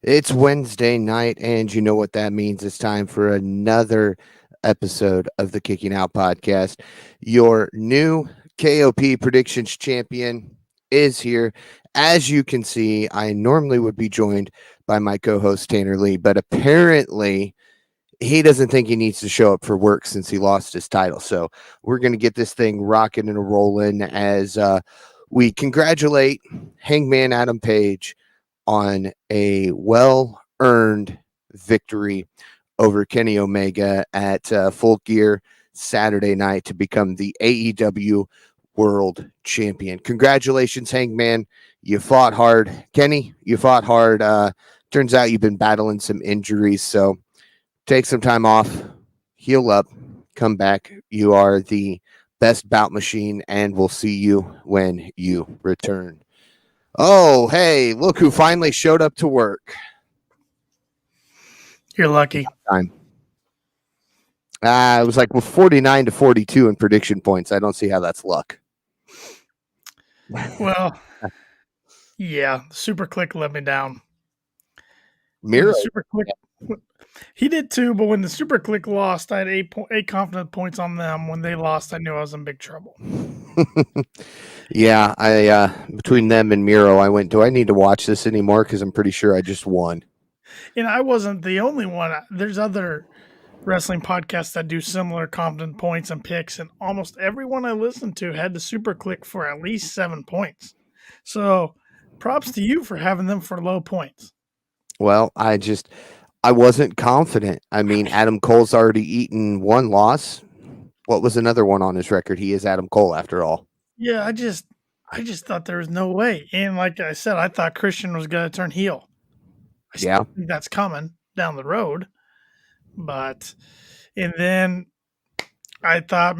It's Wednesday night, and you know what that means. It's time for another episode of the Kicking Out Podcast. Your new KOP predictions champion is here. As you can see, I normally would be joined by my co host, Tanner Lee, but apparently he doesn't think he needs to show up for work since he lost his title. So we're going to get this thing rocking and rolling as we congratulate Hangman Adam Page on a well earned victory over Kenny Omega at Full Gear Saturday night to become the AEW World Champion. Congratulations, Hangman. You fought hard. Kenny, you fought hard. Turns out you've been battling some injuries. So take some time off, heal up, come back. You are the best bout machine, and we'll see you when you return. Oh, hey, look who finally showed up to work. You're lucky. Time. It was like 49 to 42 in prediction points. I don't see how that's luck. Well, yeah, Super Click let me down. Miro. Super Click, he did too, but when the Super Click lost, I had eight confident points on them. When they lost, I knew I was in big trouble. Yeah, I between them and Miro, I went, do I need to watch this anymore? Because I'm pretty sure I just won. And I wasn't the only one. There's other wrestling podcasts that do similar confident points and picks, and almost everyone I listened to had the Super Click for at least 7 points. So props to you for having them for low points. Well, I wasn't confident. I mean, Adam Cole's already eaten one loss. What was another one on his record? He is Adam Cole after all. Yeah, I just thought there was no way. And like I said, I thought Christian was going to turn heel. I still think that's coming down the road. And then I thought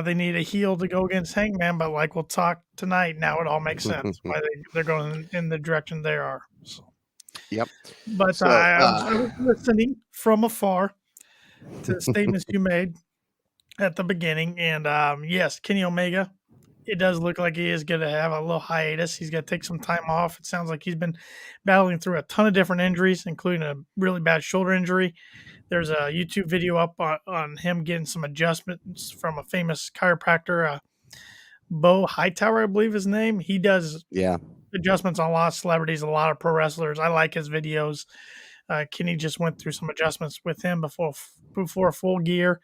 they need a heel to go against Hangman, but like we'll talk tonight, now it all makes sense why they're going in the direction they are. So. Yep. But I was listening from afar to the statements you made at the beginning. And yes, Kenny Omega, it does look like he is going to have a little hiatus. He's going to take some time off. It sounds like he's been battling through a ton of different injuries, including a really bad shoulder injury. There's a YouTube video up on him getting some adjustments from a famous chiropractor, Bo Hightower, I believe his name. He does adjustments on a lot of celebrities, a lot of pro wrestlers. I like his videos. Kenny just went through some adjustments with him before Full Gear.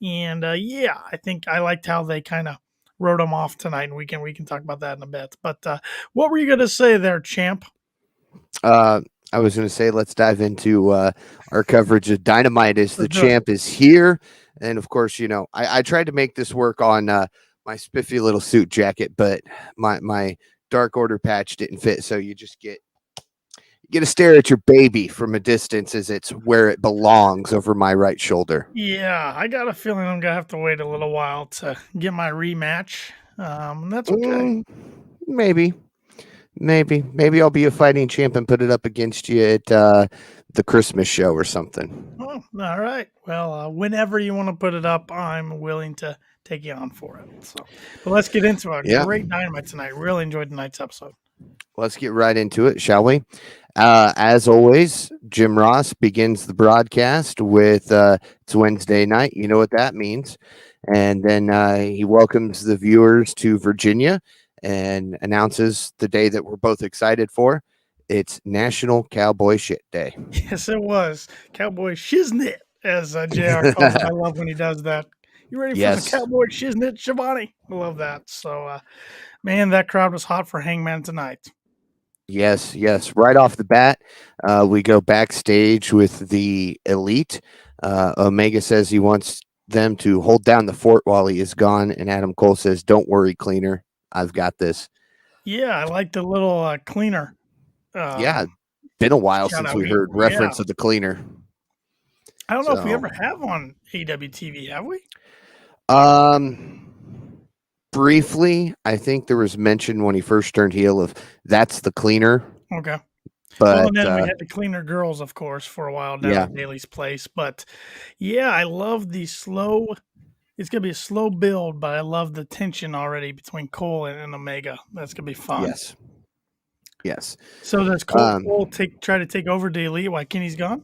And I think I liked how they kind of wrote him off tonight, and we can talk about that in a bit. But what were you going to say there, champ? I was going to say, let's dive into our coverage of Dynamite as the champ is here. And of course, you know, I tried to make this work on my spiffy little suit jacket, but my Dark Order patch didn't fit. So you just get to stare at your baby from a distance as it's where it belongs over my right shoulder. Yeah, I got a feeling I'm going to have to wait a little while to get my rematch. That's okay. Maybe I'll be a fighting champ and put it up against you at the Christmas show or something. Oh, all right. Well, whenever you want to put it up, I'm willing to take you on for it. So, but let's get into it. Great Dynamite tonight. Really enjoyed tonight's episode. Let's get right into it, shall we? As always, Jim Ross begins the broadcast with it's Wednesday night. You know what that means. And then he welcomes the viewers to Virginia and announces the day that we're both excited for. It's National Cowboy Shit Day. Yes, it was. Cowboy Shiznit, as JR calls it. I love when he does that. You ready for the Cowboy Shiznit, Shivani? I love that. So, man, that crowd was hot for Hangman tonight. Yes. Right off the bat, we go backstage with the Elite. Omega says he wants them to hold down the fort while he is gone, and Adam Cole says, "Don't worry, Cleaner. I've got this." Yeah, I like the little Cleaner. Been a while since we heard reference of the Cleaner. I don't know if we ever have on AEW TV, have we? Briefly, I think there was mention when he first turned heel of that's the Cleaner. Okay. But and then we had the Cleaner Girls, of course, for a while down at Daly's place. But yeah, I love the slow. It's gonna be a slow build, but I love the tension already between Cole and Omega. That's gonna be fun. Yes. Yes. So does Cole try to take over the Elite while Kenny's gone?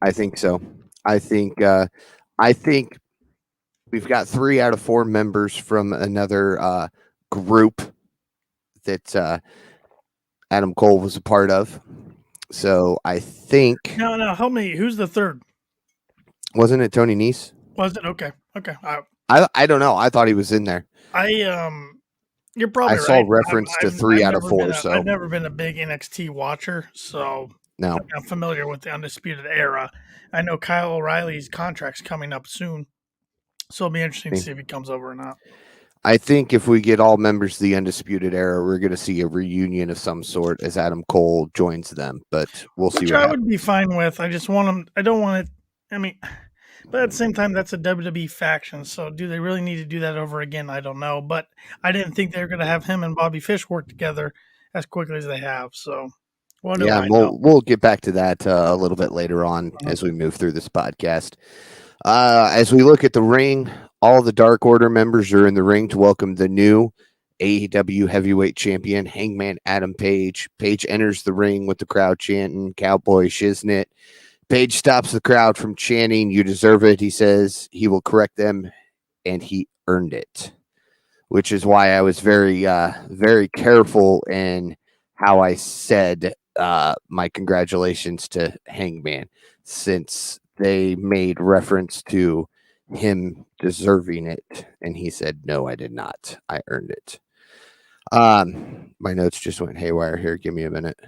I think so. I think I think we've got 3 out of 4 members from another group that Adam Cole was a part of. So I think No, help me. Who's the third? wasn't it Tony Nese? Was it? Okay. I don't know. I thought he was in there. You're I probably saw right. reference to 3 out of 4. So I've never been a big NXT watcher, so no, I'm familiar with the Undisputed Era. I know Kyle O'Reilly's contract's coming up soon, so it'll be interesting to see if he comes over or not. I think if we get all members of the Undisputed Era, we're going to see a reunion of some sort as Adam Cole joins them. But we'll see Which what I happens. would be fine with. I just want them. I don't want it. I mean, but at the same time, that's a WWE faction. So do they really need to do that over again? I don't know. But I didn't think they were going to have him and Bobby Fish work together as quickly as they have. So what do Yeah, I know? we'll get back to that a little bit later on Uh-huh. as we move through this podcast. As we look at the ring, all the Dark Order members are in the ring to welcome the new AEW Heavyweight Champion, Hangman Adam Page. Page enters the ring with the crowd chanting "Cowboy Shiznit." Page stops the crowd from chanting "You deserve it." He says he will correct them, and he earned it, which is why I was very careful in how I said my congratulations to Hangman, since they made reference to him deserving it, and he said, "No, I did not. I earned it." My notes just went haywire here. Give me a minute.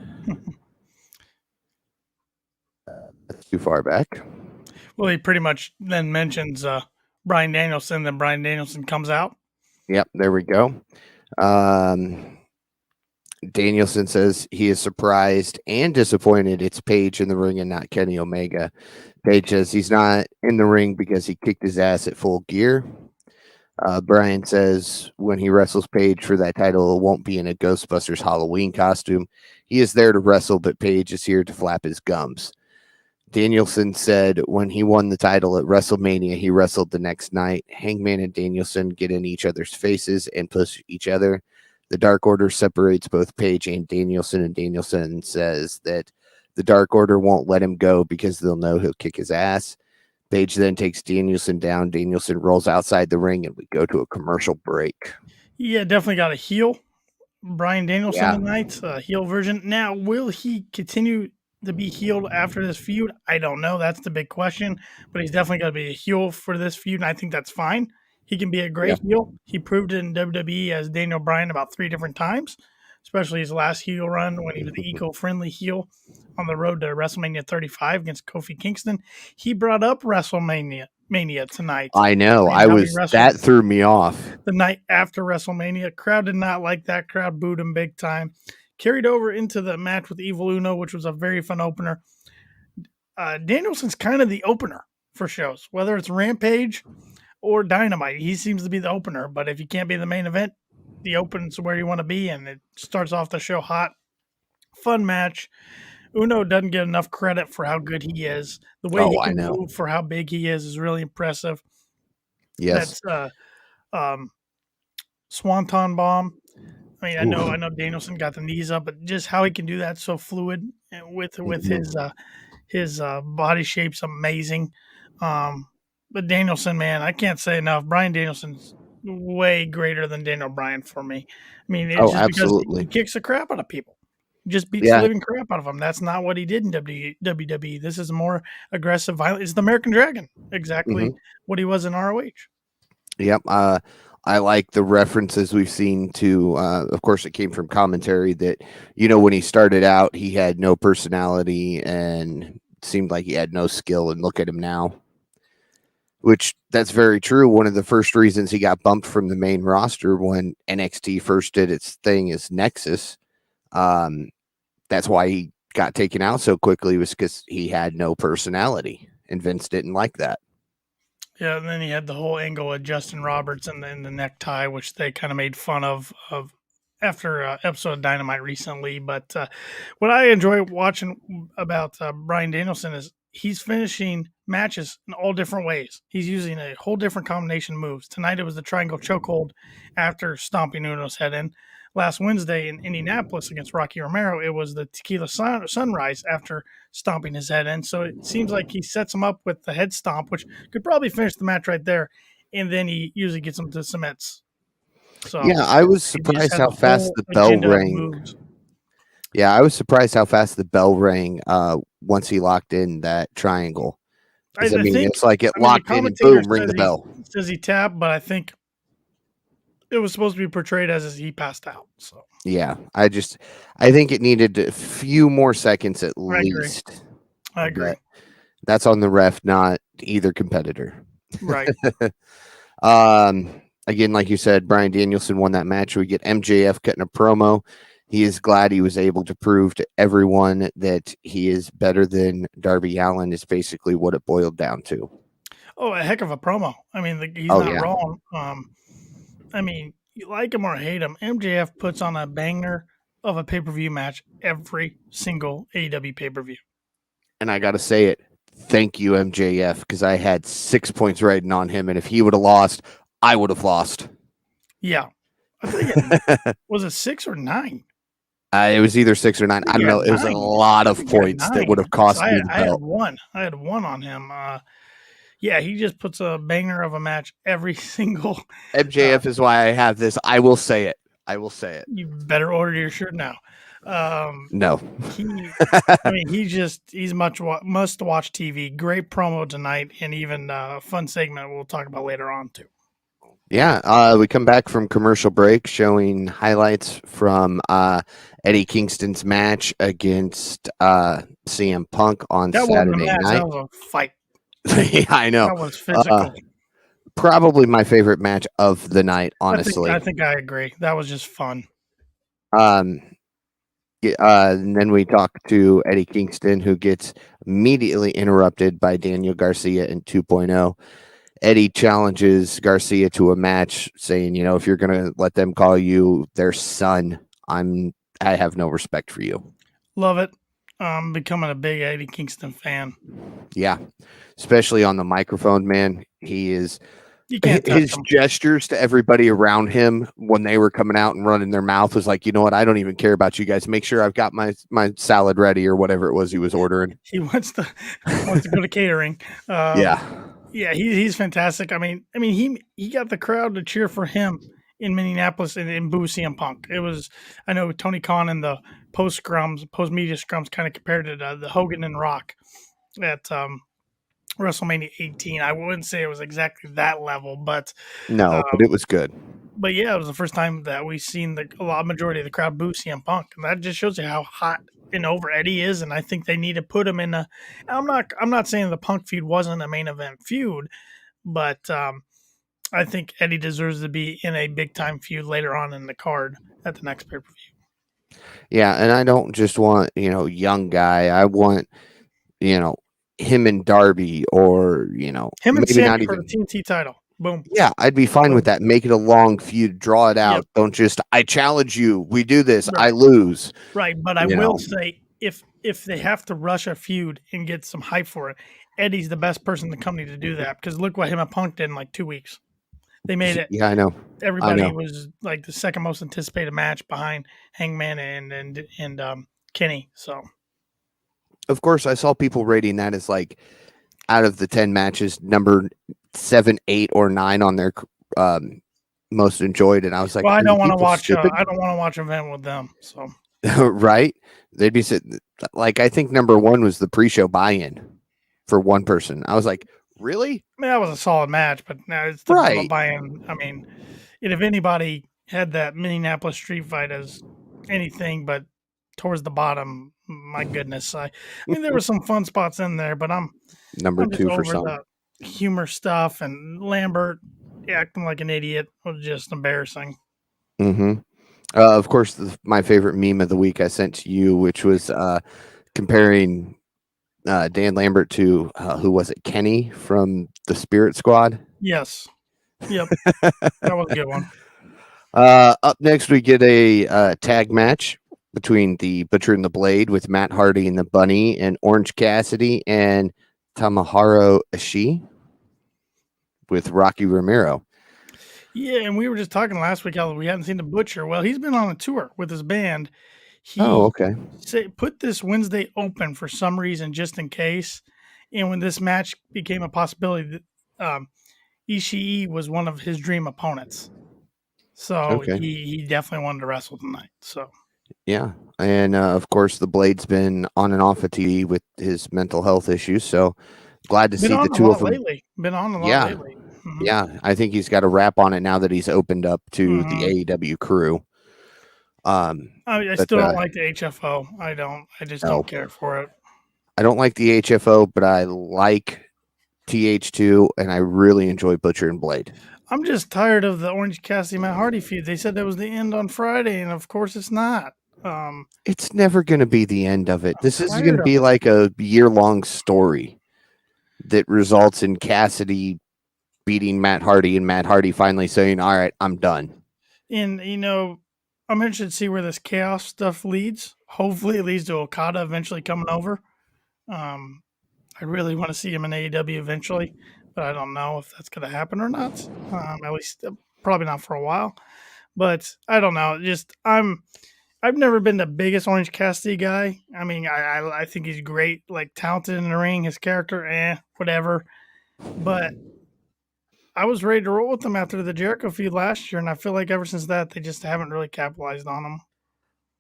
That's too far back. Well, he pretty much then mentions Brian Danielson. Then Brian Danielson comes out. Yep, there we go. Danielson says he is surprised and disappointed it's Page in the ring and not Kenny Omega. Page says he's not in the ring because he kicked his ass at Full Gear. Brian says when he wrestles Page for that title, it won't be in a Ghostbusters Halloween costume. He is there to wrestle, but Page is here to flap his gums. Danielson said when he won the title at WrestleMania, he wrestled the next night. Hangman and Danielson get in each other's faces and push each other. The Dark Order separates both Page and Danielson says that the Dark Order won't let him go because they'll know he'll kick his ass. Page then takes Danielson down. Danielson rolls outside the ring, and we go to a commercial break. Yeah, definitely got a heel. Brian Danielson Yeah. tonight, heel version. Now, will he continue to be healed after this feud? I don't know. That's the big question. But he's definitely going to be a heel for this feud, and I think that's fine. He can be a great heel. He proved it in WWE as Daniel Bryan about 3 different times, especially his last heel run when he was the eco-friendly heel on the road to WrestleMania 35 against Kofi Kingston. He brought up WrestleMania tonight. I know. That threw me off. The night after WrestleMania, crowd did not like that. Crowd booed him big time. Carried over into the match with Evil Uno, which was a very fun opener. Danielson's kind of the opener for shows, whether it's Rampage or Dynamite. He seems to be the opener, but if you can't be the main event, the open's where you want to be, and it starts off the show hot. Fun match. Uno doesn't get enough credit for how good he is. The way he can move for how big he is really impressive. Yes. That's Swanton bomb. I mean, I know Danielson got the knees up, but just how he can do that so fluid and with his body shape's amazing. But Danielson, man, I can't say enough. Brian Danielson's way greater than Daniel Bryan for me. I mean, it's just absolutely. because he kicks the crap out of people. Just beats the living crap out of them. That's not what he did in WWE. This is more aggressive, violent. It's the American Dragon, exactly what he was in ROH. Yep. I like the references we've seen to, of course, it came from commentary that, when he started out, he had no personality and seemed like he had no skill. And look at him now, which that's very true. One of the first reasons he got bumped from the main roster when NXT first did its thing as Nexus. That's why he got taken out so quickly, was because he had no personality, and Vince didn't like that. Yeah, and then he had the whole angle with Justin Roberts and the necktie, which they kind of made fun of after episode of Dynamite recently. But what I enjoy watching about Brian Danielson is he's finishing matches in all different ways. He's using a whole different combination of moves. Tonight it was the triangle chokehold after stomping Uno's head in. last Wednesday in Indianapolis against Rocky Romero, it was the tequila sunrise after stomping his head in. So it seems like he sets him up with the head stomp, which could probably finish the match right there, and then he usually gets him to submits. So Yeah, I was he just surprised has how a fast whole the bell agenda of rang. moves. Yeah, I was surprised how fast the bell rang once he locked in that triangle. Because I I mean, think, it's like it I mean, the locked in and commentator boom, ring the bell. says he tapped, but I think it was supposed to be portrayed as he passed out. So Yeah, I think it needed a few more seconds at I agree. least. I agree. But that's on the ref, not either competitor. Right. Again, like you said, Brian Danielson won that match. We get MJF cutting a promo. He is glad he was able to prove to everyone that he is better than Darby Allin, is basically what it boiled down to. Oh, a heck of a promo. I mean, he's Oh, not yeah. wrong. I mean, you like him or hate him, MJF puts on a banger of a pay per view match every single AEW pay per view. And I got to say it. Thank you, MJF, because I had 6 points riding on him. And if he would have lost, I would have lost. Yeah. I think was it 6 or 9? It was either 6 or 9. I don't know. It was a 9. lot of points that would have cost So me the I had belt. one. I had one on him. Yeah, he just puts a banger of a match every single. MJF is why I have this. I will say it. I will say it. You better order your shirt now. No. I mean, he's must watch TV. Great promo tonight, and even a fun segment we'll talk about later on too. Yeah, we come back from commercial break showing highlights from Eddie Kingston's match against CM Punk on That wasn't a Saturday match. night. That was a fight. Yeah, I know. That was physical. Probably my favorite match of the night, honestly. I think I agree. That was just fun. And then we talk to Eddie Kingston, who gets immediately interrupted by Daniel Garcia in 2.0. Eddie challenges Garcia to a match, saying, if you're going to let them call you their son, I have no respect for you. Love it. Becoming a big Eddie Kingston fan. Yeah, especially on the microphone, man. He is. You can't touch His him. gestures to everybody around him when they were coming out and running their mouth was like, you know what? I don't even care about you guys. Make sure I've got my salad ready or whatever it was he was ordering. He wants to go to catering. Yeah, he's fantastic. I mean, he got the crowd to cheer for him in Minneapolis and in boo CM Punk. It was, I know Tony Khan in the post media scrums kind of compared it to the Hogan and Rock at WrestleMania 18. I wouldn't say it was exactly that level, but no, but it was good. But yeah, it was the first time that we've seen a majority of the crowd boo CM Punk, and that just shows you how hot and over Eddie is. And I think they need to put him in a. I'm not saying the Punk feud wasn't a main event feud, but I think Eddie deserves to be in a big time feud later on in the card at the next pay per view. Yeah, and I don't just want young guy. I want him and Darby, or Him and maybe Sammy not for even. the TNT title. Boom. Yeah, I'd be fine with that. Make it a long feud, draw it out. Yep. Don't just I challenge you. We do this. Right. I lose. Right, but I will say if they have to rush a feud and get some hype for it, Eddie's the best person in the company to do that, because look what him and Punk did in like 2 weeks. They made it. Yeah, I know. Everybody was like the second most anticipated match behind Hangman and Kenny. So, of course, I saw people rating that as like out of the 10 matches, number 7, 8, or 9 on their most enjoyed, and I was like, well, I don't want to watch. Stupid? I don't want to watch an event with them. So, right? They'd be sitting like, I think number 1 was the pre-show buy-in for one person. I was like, really? I mean, that was a solid match, but now it's the buy-in. I mean, and if anybody had that Minneapolis street fight as anything but towards the bottom, my goodness. I mean, there were some fun spots in there, but I'm number 2 for some the humor stuff, and Lambert acting like an idiot was just embarrassing. Mm-hmm. Of course, my favorite meme of the week I sent to you, which was comparing Dan Lambert to who was it? Kenny from the Spirit Squad. Yes. Yep. That was a good one. Up next, we get a tag match between the Butcher and the Blade with Matt Hardy and the Bunny, and Orange Cassidy and Tomohiro Ishii with Rocky Romero. Yeah, and we were just talking last week how we hadn't seen the Butcher. Well, he's been on a tour with his band. Oh, He okay. put this Wednesday open for some reason, just in case. And when this match became a possibility, Ishii was one of his dream opponents. So Okay. he definitely wanted to wrestle tonight. So Yeah. And of course, the Blade's been on and off of TV with his mental health issues. So glad to been see the on a two of lot them. lately. Been on a lot Yeah. lately. Hmm. Yeah. I think he's got a wrap on it now that he's opened up to the Hmm. AEW crew. I But still don't like the HFO. I don't. I just no, don't care for it. I don't like the HFO, but I like TH2 and I really enjoy Butcher and Blade. I'm just tired of the Orange Cassidy Matt Hardy feud. They said that was the end on Friday, and of course it's not. Um, It's never going to be the end of it. I'm This is going tired to of be it. like a year-long story that results in Cassidy beating Matt Hardy and Matt Hardy finally saying, "All right, I'm done." And I'm interested to see where this chaos stuff leads. Hopefully, it leads to Okada eventually coming over. Um, I really want to see him in AEW eventually, but I don't know if that's going to happen or not. At least probably not for a while. But I don't know. I've never been the biggest Orange Cassidy guy. I mean, I think he's great, like talented in the ring. His character, whatever. But I was ready to roll with them after the Jericho feud last year, and I feel like ever since that they just haven't really capitalized on him.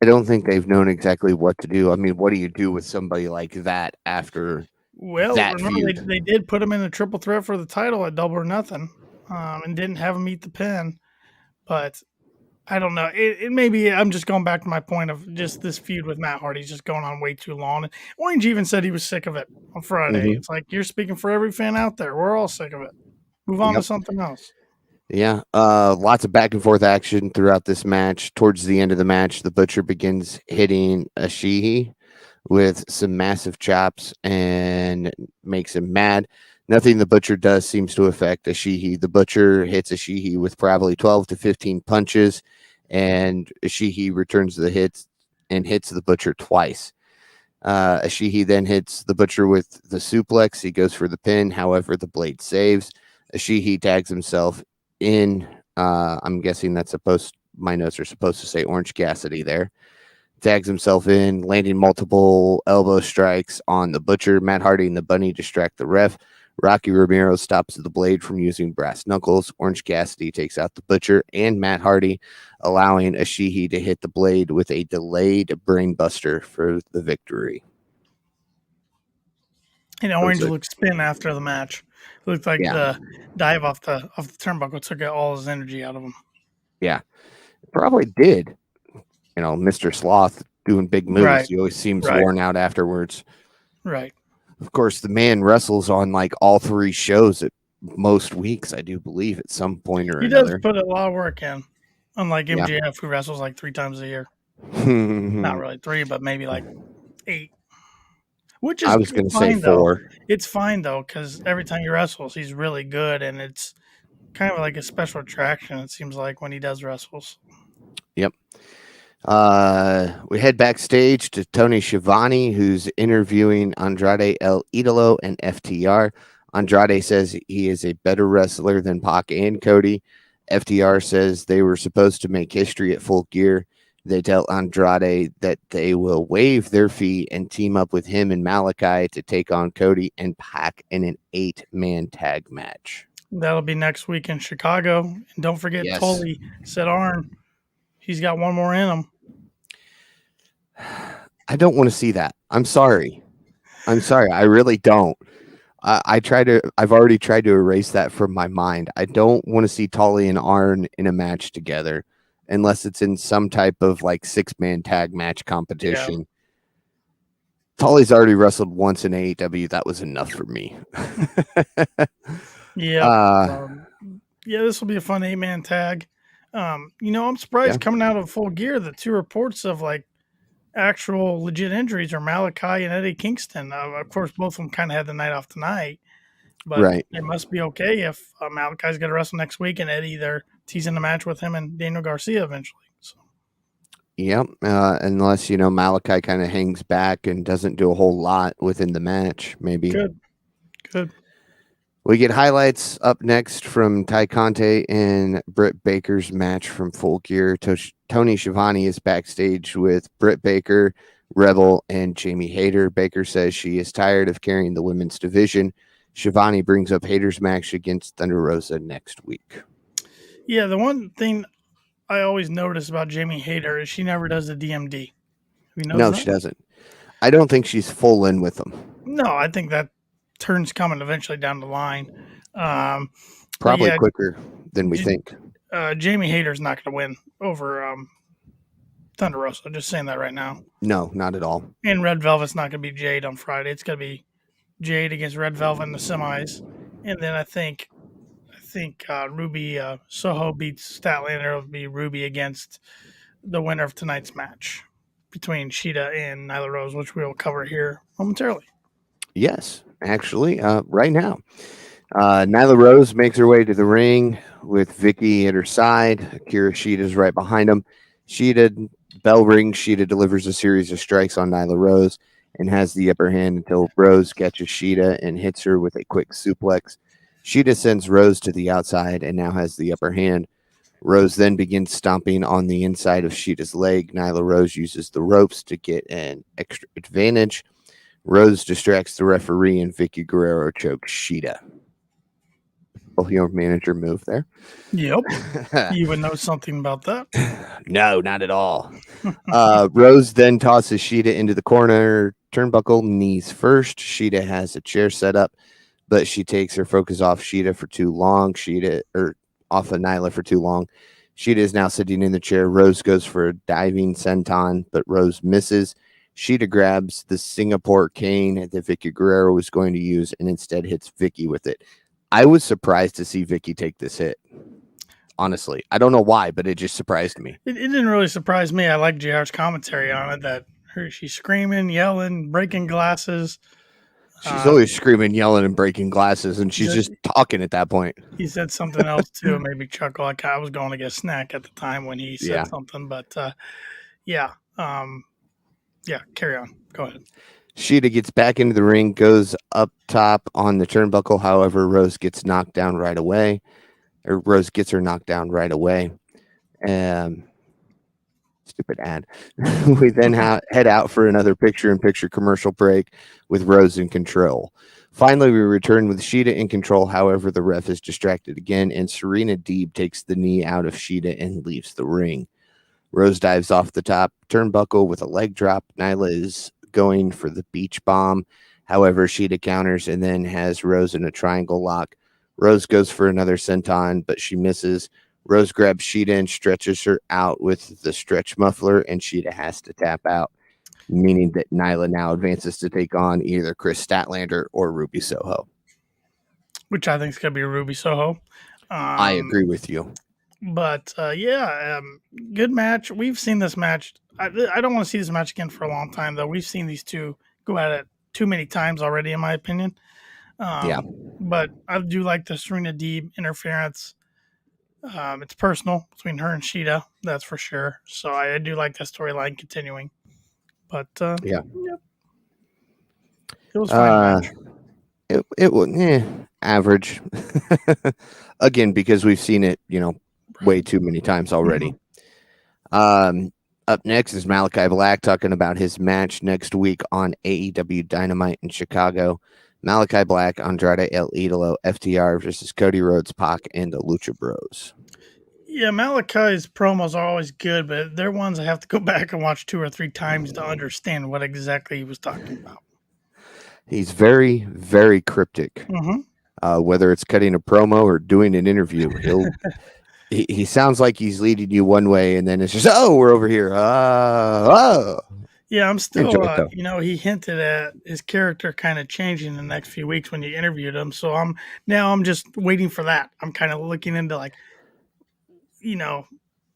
I don't think they've known exactly what to do. I mean, what do you do with somebody like that after Well, that remember feud? they did put him in a triple threat for the title at Double or Nothing, and didn't have him eat the pin. But I don't know. It maybe I'm just going back to my point of just this feud with Matt Hardy's just going on way too long. And Orange even said he was sick of it on Friday. Hmm. It's like you're speaking for every fan out there. We're all sick of it. Move on to Yep. something else. Yeah. Lots of back and forth action throughout this match. Towards the end of the match, the Butcher begins hitting Ashihi with some massive chops and makes him mad. Nothing the Butcher does seems to affect Ashihi. The Butcher hits Ashihi with probably 12 to 15 punches, and Ashihi returns the hits and hits the Butcher twice. Ashihi then hits the Butcher with the suplex. He goes for the pin. However, the Blade saves. Ashihi tags himself in. I'm guessing that's supposed. My notes are supposed to say Orange Cassidy there. Tags himself in, landing multiple elbow strikes on the Butcher. Matt Hardy and the Bunny distract the ref. Rocky Romero stops the Blade from using brass knuckles. Orange Cassidy takes out the Butcher and Matt Hardy, allowing Ashihi to hit the Blade with a delayed brainbuster for the victory. And That was Orange a looked spin after the match. It looked like yeah, the dive off the turnbuckle took all his energy out of him. yeah, probably did. Mr. Sloth doing big moves. Right, He always seems right, worn out afterwards. right. Of course, the man wrestles on like all three shows at most weeks, I do believe, at some point or He does another. put a lot of work in, unlike Yeah. MJF who wrestles like 3 times a year. Not really three, but maybe like 8. Which I is was going to say fine though. four. It's fine though because every time he wrestles, he's really good, and it's kind of like a special attraction. It seems like when he does wrestles. Yep. We head backstage to Tony Schiavone, who's interviewing Andrade El Idolo and FTR. Andrade says he is a better wrestler than Pac and Cody. FTR says they were supposed to make history at Full Gear. They tell Andrade that they will waive their fee and team up with him and Malachi to take on Cody and Pac in an 8-man tag match. That'll be next week in Chicago, and don't forget Yes. Tully said Arn. He's got one more in him. I don't want to see that. I'm sorry. I really don't. I've already tried to erase that from my mind. I don't want to see Tully and Arn in a match together unless it's in some type of like 6-man tag match Yeah, competition. Tully's already wrestled once in AEW. That was enough for me. yeah, uh, um, yeah. This will be a fun 8-man tag. I'm yeah, surprised coming out of Full Gear, the 2 reports of like actual legit injuries are Malachi and Eddie Kingston. Of course, both of them kind of had the night off tonight, but right. it must be okay if Malachi's going to wrestle next week and Eddie they're teasing the match with him and Daniel Garcia eventually. So Yep. Unless, Malachi kind of hangs back and doesn't do a whole lot within the match, maybe. good, good. We get highlights up next from Ty Conte and Britt Baker's match from Full Gear. Tony Schiavone is backstage with Britt Baker, Rebel, and Jamie Hayter. Baker says she is tired of carrying the women's division. Schiavone brings up Hayter's match against Thunder Rosa next week. Yeah, the one thing I always notice about Jamie Hayter is she never does the DMD. Have you noticed No, that? she doesn't. I don't think she's full in with them. No, I think that turn's coming eventually down the line. But Probably yeah, quicker than we think. Jamie Hayter's not going to win over Thunder Rosa. Just saying that right now. No, not at all. And Red Velvet's not going to be Jade on Friday. It's going to be Jade against Red Velvet in the semis, and then I think Ruby Soho beats Statlander. It'll be Ruby against the winner of tonight's match between Sheeta and Nyla Rose, which we'll cover here momentarily. Yes, actually, right now. Nyla Rose makes her way to the ring with Vicky at her side. Akira Sheeta's right behind him. Sheeta bell rings. Sheeta delivers a series of strikes on Nyla Rose and has the upper hand until Rose catches Sheeta and hits her with a quick suplex. Sheeta sends Rose to the outside and now has the upper hand. Rose then begins stomping on the inside of Sheeta's leg. Nyla Rose uses the ropes to get an extra advantage. Rose distracts the referee and Vicky Guerrero chokes Sheeta. Your manager move there. Yep. You would know something about that. No, not at all. Rose then tosses Sheeta into the corner. Turnbuckle, knees first. Sheeta has a chair set up, but she takes her focus off Sheeta for too long. Off of Nyla for too long. Sheeta is now sitting in the chair. Rose goes for a diving senton, but Rose misses. Sheeta grabs the Singapore cane that Vicky Guerrero was going to use and instead hits Vicky with it. I was surprised to see Vicky take this hit. Honestly, I don't know why, but it just surprised me. It didn't really surprise me. I like JR's commentary on it. That she's screaming, yelling, breaking glasses. She's always screaming, yelling, and breaking glasses, and she's just talking at that point. He said something else too, and made me chuckle. Like I was going to get a snack at the time when he said something, but yeah, carry on. Go ahead. Sheeta gets back into the ring, goes up top on the turnbuckle. However, Rose gets knocked down right away. Rose gets her knocked down right away. Stupid ad. We then head out for another picture-in-picture commercial break with Rose in control. Finally, we return with Sheeta in control. However, the ref is distracted again, and Serena Deeb takes the knee out of Sheeta and leaves the ring. Rose dives off the top turnbuckle with a leg drop. Nyla is going for the beach bomb. However, Sheeta counters and then has Rose in a triangle lock. Rose goes for another senton, but she misses. Rose grabs Sheeta and stretches her out with the stretch muffler, and Sheeta has to tap out, meaning that Nyla now advances to take on either Chris Statlander or Ruby Soho. Which I think is going to be Ruby Soho. I agree with you. But good match. We've seen this match. I don't want to see this match again for a long time, though. We've seen these two go at it too many times already, in my opinion. But I do like the Serena Deeb interference. It's personal between her and Sheeta, that's for sure. So I do like that storyline continuing. But it was fine. It was average. Again, because we've seen it, way too many times already. Up next is Malachi Black talking about his match next week on AEW Dynamite in Chicago. Malachi Black, Andrade El Idolo, FTR versus Cody Rhodes, Pac, and the Lucha Bros. Yeah, Malachi's promos are always good, but they're ones I have to go back and watch 2 or 3 times to understand what exactly he was talking about. He's very, very cryptic. Whether it's cutting a promo or doing an interview, he sounds like he's leading you one way, and then it's just, we're over here. Yeah, I'm still, he hinted at his character kind of changing in the next few weeks when you interviewed him. So I'm just waiting for that. I'm kind of looking into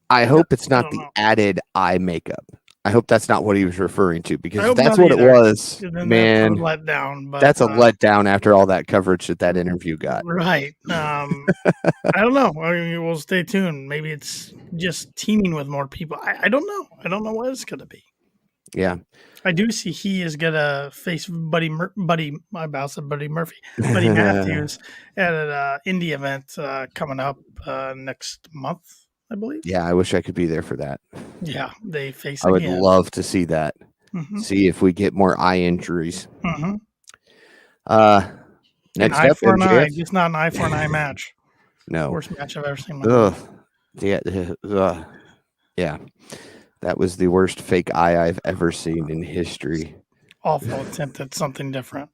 I hope it's not the added eye makeup. I hope that's not what he was referring to, because if that's what it was, man, that's a letdown after all that coverage that interview got. Right. I don't know. I mean, we'll stay tuned. Maybe it's just teaming with more people. I don't know. I don't know what it's going to be. Yeah. I do see he is gonna face Buddy. My boss said Buddy Murphy, Buddy Matthews at an indie event coming up next month, I believe. Yeah, I wish I could be there for that. Yeah, they face I would again. love to see that. Hmm. See if we get more eye injuries. Hmm. Uh, An next eye up, for an eye, MJF. just not an eye for an eye match. No. Worst match I've ever seen in my Ugh. life. Yeah. Yeah. That was the worst fake eye I've ever seen in history. Awful attempt at something different.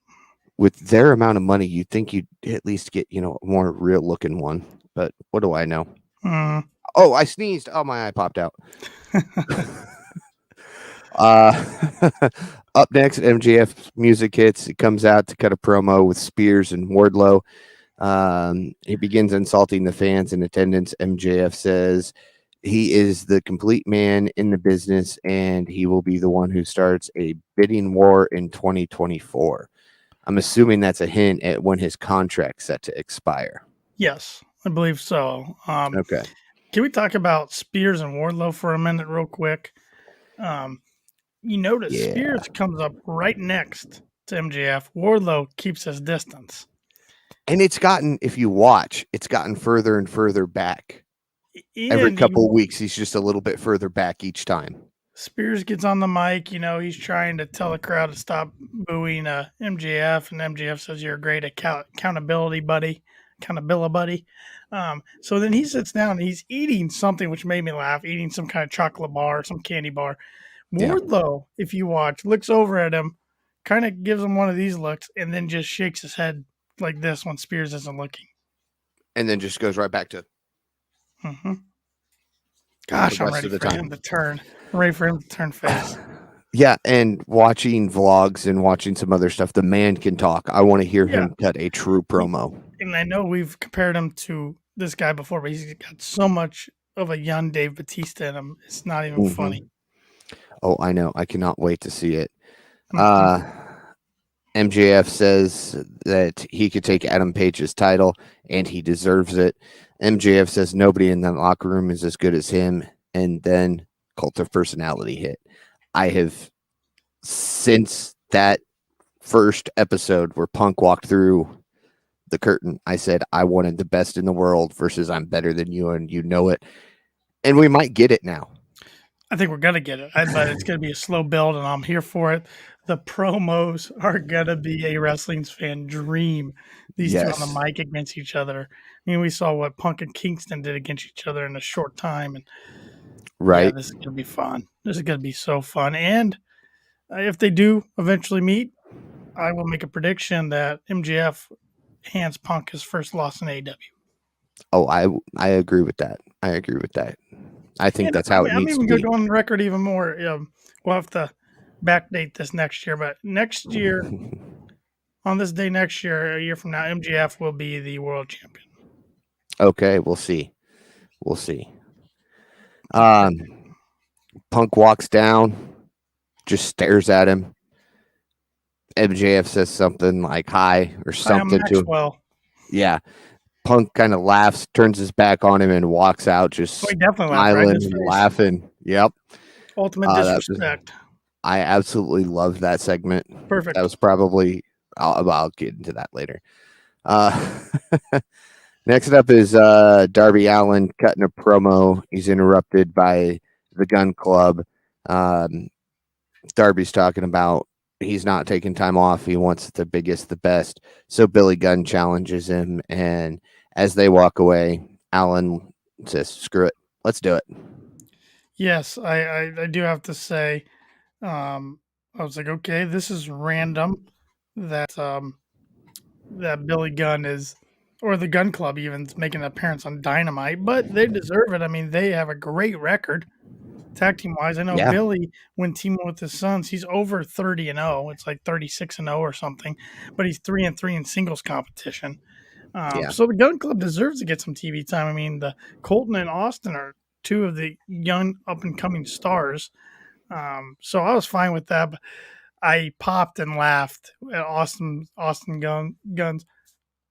With their amount of money, you'd think you'd at least get, a more real looking one. But what do I know? Mm. Oh, I sneezed. Oh, my eye popped out. Up next, MJF music hits. It comes out to cut a promo with Spears and Wardlow. He begins insulting the fans in attendance. MJF says he is the complete man in the business, and he will be the one who starts a bidding war in 2024. I'm assuming that's a hint at when his contract's set to expire. Yes, I believe so. Okay. Can we talk about Spears and Wardlow for a minute, real quick? You notice Yeah. Spears comes up right next to MJF. Wardlow keeps his distance. And it's gotten, if you watch, it's gotten further and further back. Every And couple of weeks, he's just a little bit further back each time. Spears gets on the mic. He's trying to tell the crowd to stop booing MJF, and MJF says, "You're a great accountability buddy." So then he sits down and he's eating something which made me laugh, eating some kind of chocolate bar, some candy bar. Yeah. Wardlow, if you watch, looks over at him, kind of gives him one of these looks, and then just shakes his head like this when Spears isn't looking. And then just goes right back to. Mm-hmm. Gosh, I'm ready for him to turn. I'm ready for him to turn face. Yeah, and watching vlogs and watching some other stuff, the man can talk. I want to hear him cut a true promo. And I know we've compared him to this guy before, but he's got so much of a young Dave Bautista in him. It's not even funny. Oh, I know. I cannot wait to see it. MJF says that he could take Adam Page's title, and he deserves it. MJF says nobody in the locker room is as good as him, and then Cult of Personality hit. I have, since that first episode where Punk walked through the curtain, I said I wanted the best in the world versus I'm better than you, and you know it. And we might get it now. I think we're going to get it, but it's going to be a slow build, and I'm here for it. The promos are going to be a wrestling fan dream. These two on the mic against each other. I mean, we saw what Punk and Kingston did against each other in a short time. And yeah, this is going to be fun. This is going to be so fun. And if they do eventually meet, I will make a prediction that MJF hands Punk his first loss in AEW. Oh, I agree with that. I think that's how it needs to be. I'm even going to go on the record even more. We'll have to backdate this next year, but next year, on this day next year, a year from now, MJF will be the world champion. Okay, we'll see. Punk walks down, just stares at him. MJF says something like hi or something to him. Yeah. Punk kind of laughs, turns his back on him, and walks out, just smiling and laughing. Yep. Ultimate disrespect. I absolutely loved that segment. Perfect. That was probably, I'll get into that later. Next up is Darby Allin cutting a promo. He's interrupted by the Gun Club. Darby's talking about he's not taking time off. He wants the biggest, the best. So Billy Gunn challenges him, and as they walk away, Allin says, "Screw it, let's do it." Yes, I do have to say, I was like, okay, this is random that that Billy Gunn is, or the Gun Club even, is making an appearance on Dynamite, but they deserve it. I mean, they have a great record tag team wise. I know Billy, when teaming with his sons, he's over 30-0. It's like 36-0 or something, but he's 3-3 in singles competition. So the Gun Club deserves to get some TV time. I mean, the Colton and Austin are two of the young up and coming stars. So I was fine with that, but I popped and laughed at Austin Guns.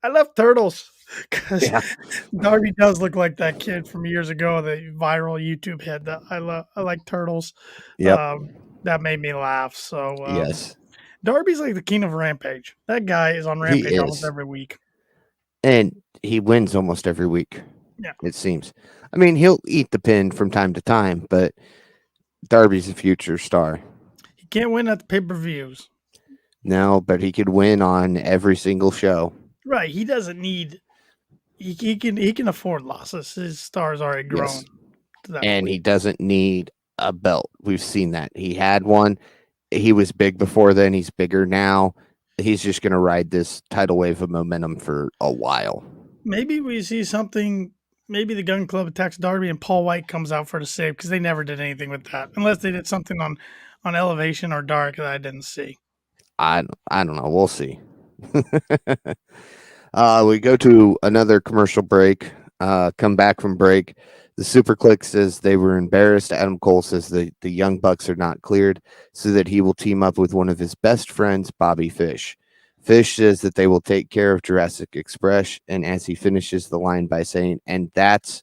I love Turtles because Darby does look like that kid from years ago, the viral YouTube hit. I like Turtles. Yep. That made me laugh. So Yes, Darby's like the king of Rampage. That guy is on he Rampage almost is. every week. And he wins almost every week, Yeah. it seems. I mean, he'll eat the pin from time to time, but Darby's a future star. He can't win at the pay-per-views. No, but he could win on every single show. Right. He doesn't need he can afford losses. His star's already grown Yes. to that And point. he doesn't need a belt. We've seen that. He had one. He was big before then. He's bigger now. He's just going to ride this tidal wave of momentum for a while. Maybe we see something. Maybe the Gun Club attacks Darby and Paul White comes out for the save because they never did anything with that, unless they did something on Elevation or Dark that I didn't see. I don't know. We'll see. We go to another commercial break. Come back from break. The Super Click says they were embarrassed. Adam Cole says the Young Bucks are not cleared, so that he will team up with one of his best friends, Bobby Fish. Fish says that they will take care of Jurassic Express, and as he finishes the line by saying, "And that's,"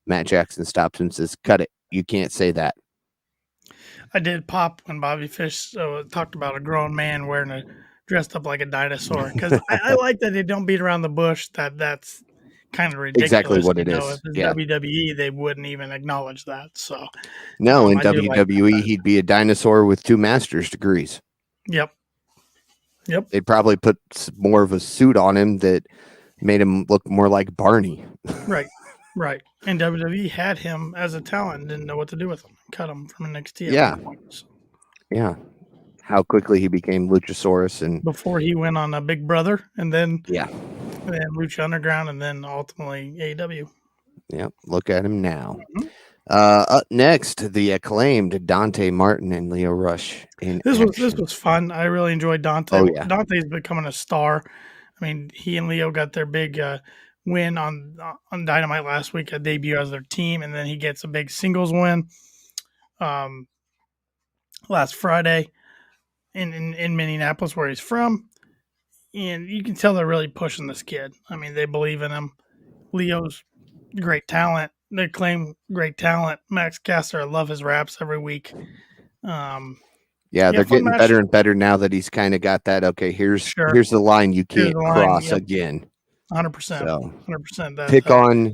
Matt Jackson stops him and says, "Cut it. You can't say that." I did pop when Bobby Fish talked about a grown man wearing a dressed up like a dinosaur because I like that they don't beat around the bush. That's kind of Exactly ridiculous. what You it know, if is. it's Yeah. WWE, they wouldn't even acknowledge that. So, No, in I do like WWE, he'd be a dinosaur with 2 master's degrees. that. Yep. They'd probably put more of a suit on him that made him look more like Barney. Right. Right. And WWE had him as a talent, didn't know what to do with him. Cut him from NXT at Yeah. one point. So Yeah. How quickly he became Luchasaurus and before he went on a Big Brother and then yeah. Lucha Underground and then ultimately AEW. Yep. Look at him now. Mhm. Up next, the acclaimed Dante Martin and Leo Rush in This action. was fun. I really enjoyed Dante. Oh yeah. Dante's becoming a star. I mean, he and Leo got their big win on Dynamite last week, a debut as their team, and then he gets a big singles win um, last Friday in Minneapolis, where he's from. And you can tell they're really pushing this kid. I mean, they believe in him. Leo's great talent. They claim great talent. Max Caster, I love his raps every week. Yeah, they're Fun getting match. better and better now that he's kind of got that. Okay, here's Sure. the line you Here's can't the line, cross yep. again. 100%. So 100%.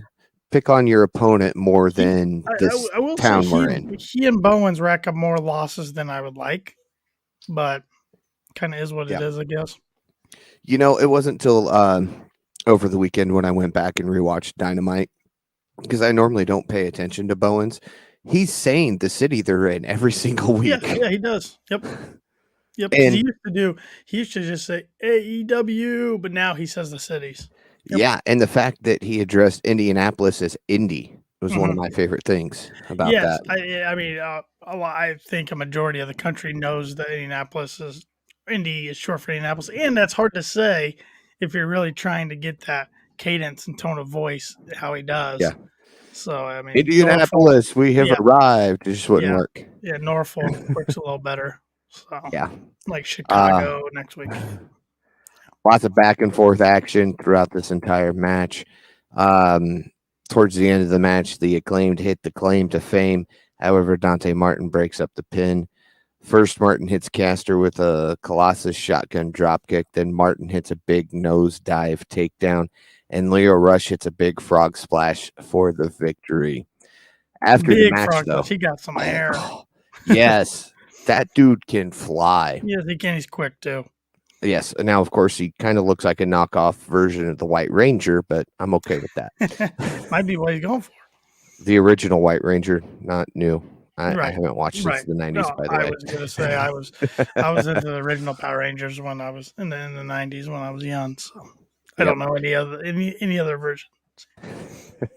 pick on your opponent more than this I will town say we're in. he and Bowens rack up more losses than I would like, but kind of is what it Yeah. is, I guess. You know, it wasn't till over the weekend when I went back and rewatched Dynamite because I normally don't pay attention to Bowens. He's saying the city they're in every single week. Yeah, he does. Yep. Yep. Because And he used to just say AEW, but now he says the cities. Yep. yeah, and the fact that he addressed Indianapolis as Indy was one of my favorite things about Yes, that. I mean, I think a majority of the country knows that Indy is short for Indianapolis, and that's hard to say if you're really trying to get that cadence and tone of voice how he does. Yeah. So I mean, Indianapolis, we have yeah, arrived. It just wouldn't yeah, work. yeah. Norfolk works a little better. So Yeah. like Chicago next week. Lots of back and forth action throughout this entire match. Towards the end of the match, the acclaimed hit the claim to fame. However, Dante Martin breaks up the pin. First, Martin hits Caster with a Colossus shotgun dropkick. Then Martin hits a big nose dive takedown. And Leo Rush hits a big frog splash for the victory. After the Big match, frog though, splash. He got some hair. yes, that dude can fly. Yes, he can. He's quick too. Yes. And now, of course, he kind of looks like a knockoff version of the White Ranger, but I'm okay with that. Might be what he's going for. The original White Ranger, not new. I Right. haven't watched since the 90s, No, by the I way. was gonna say I was into the original Power Rangers when I was in the 90s when I was young. So I don't know any other version.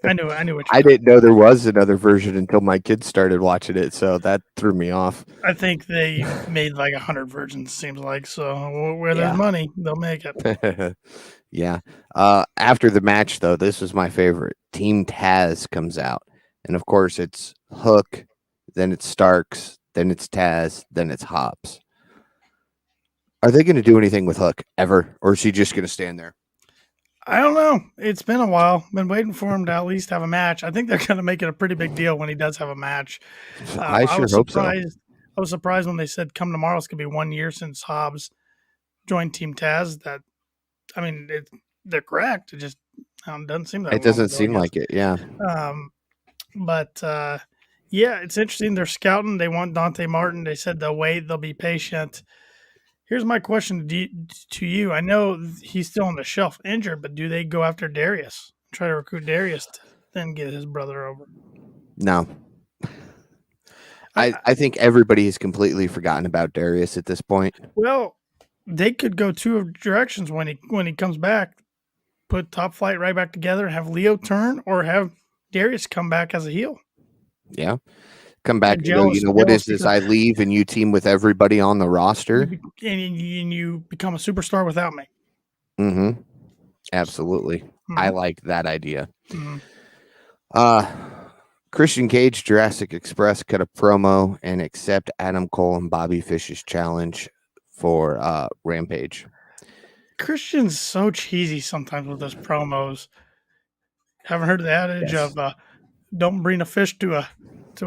I knew what I didn't know there was another version until my kids started watching it, so that threw me off. I think they made like 100 versions. Seems like so. Where there's money, they'll make it. Yeah. After the match, though, this was my favorite. Team Taz comes out, and of course, it's Hook, then it's Starks, then it's Taz, then it's Hobbs. Are they going to do anything with Hook ever, or is he just going to stand there? I don't know. It's been a while. Been waiting for him to at least have a match. I think they're going to make it a pretty big deal when he does have a match. I sure hope so. I I was surprised when they said come tomorrow. It's gonna be 1 year since Hobbs joined Team Taz. I mean, they're correct. It just doesn't seem that It long doesn't ago, I seem guess. like it. Yeah. But yeah, it's interesting. They're scouting. They want Dante Martin. They said they'll wait. They'll be patient. Here's my question to you. I know he's still on the shelf injured, but do they go after Darius? Try to recruit Darius to then get his brother over? No. I I think everybody has completely forgotten about Darius at this point. Well, they could go two directions when he comes back. Put Top Flight right back together and have Leo turn, or have Darius come back as a heel. Yeah. Come back And and go, what is this? because I leave and you team with everybody on the roster. you become a superstar without me. Mm-hmm. Absolutely. Mm-hmm. I like that idea. Mm-hmm. Christian Cage, Jurassic Express cut a promo and accept Adam Cole and Bobby Fish's challenge for Rampage. Christian's so cheesy sometimes with his promos. Haven't heard the adage Yes. of don't bring a fish to a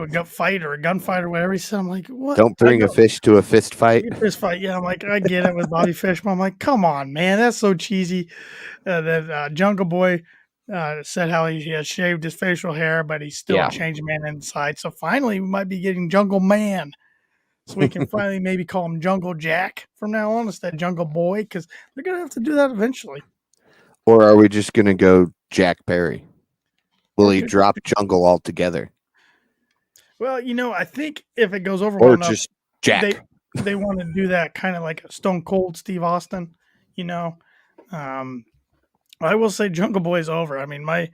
gut fight or a gunfight or whatever he said. I'm like, what? Don't bring a fish to a fist fight. Fist fight, yeah. I'm like, I get it with Bobby Fish, but I'm like, come on, man, that's so cheesy. Then Jungle Boy said how he has shaved his facial hair, but he's still a changed man inside. So finally, we might be getting Jungle Man. So we can finally maybe call him Jungle Jack from now on instead of Jungle Boy, because they're gonna have to do that eventually. Or are we just gonna go Jack Perry? Will he drop Jungle altogether? Well, I think if it goes over or well enough, just Jack. they want to do that kind of like a Stone Cold Steve Austin. I will say Jungle Boy's over. I mean, my